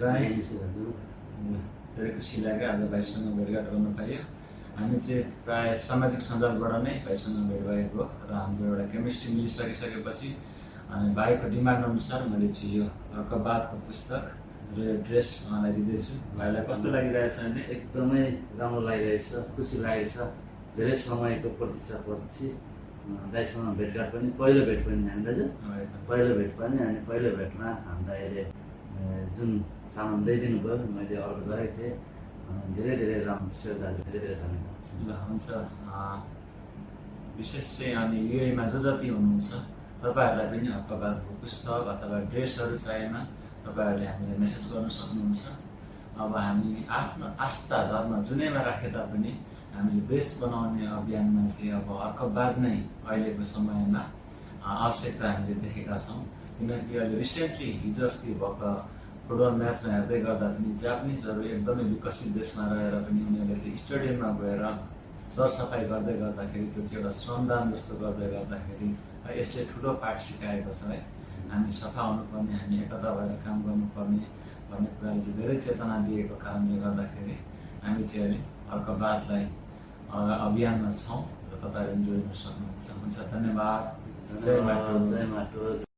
राई। हजुर धेरै खुसी लाग्यो आज भाइसँग भेटघाट गर्नु पाइयो। हामी चाहिँ प्रायः सामाजिक सञ्जालबाट नै भाइसँग भेट भएको र हाम्रो एउटा केमिस्ट्री मिलिसकेपछि अनि भाइको डिमान्ड अनुसार मैले चाहिँ यो अर्कबादको पुस्तक र यो ड्रेस उहाँलाई दिँदैछु। भाइलाई कस्तो लागिरहेछ भने एकदमै राम्रो लागिरहेछ, खुसी लागेको छ। धेरै समयको प्रतीक्षापछि दाइसँग भेटघाट पनि पहिलो भेट पनि हामी दाजु पहिलो भेट पनि अनि पहिलो भेटमा हामी दाइले जुन सामान ल्याइदिनु भयो मैले अर्डर गरेको थिएँ। धेरै धेरै राम्रो छ दाजु, धेरै धेरै धन्यवाद। ल हुन्छ। विशेष चाहिँ अनि युएमा जति हुनुहुन्छ तपाईँहरूलाई पनि अर्कबादको पुस्तक अथवा ड्रेसहरू चाहिएमा तपाईँहरूले हामीलाई मेसेज गर्न सक्नुहुन्छ। अब हामी आफ्नो आस्था धर्म जुनैमा राखे तापनि हामीले देश बनाउने अभियानमा चाहिँ अब अर्कबाद नै अहिलेको समयमा आवश्यकता हामीले देखेका छौँ। किनकि अहिले रिसेन्टली हिजो अस्ति भएको फुटबल म्याचमा हेर्दै गर्दा पनि जापानिजहरू एकदमै विकसित देशमा रहेर पनि उनीहरूले चाहिँ स्टेडियममा गएर सरसफाइ गर्दै गर्दाखेरि त्यो चाहिँ एउटा श्रमदान जस्तो गर्दै गर्दाखेरि यसले ठुलो पाठ सिकाएको छ है। हामी सफा हुनुपर्ने, हामी एकता भएर काम गर्नुपर्ने भन्ने कुराले चाहिँ धेरै चेतना दिएको कारणले गर्दाखेरि हामी चाहिँ अहिले अर्कबादलाई अभियानमा छौँ र तपाईँहरू जोडिन सक्नुहुन्छ। हुन्छ, धन्यवाद। जय माटो।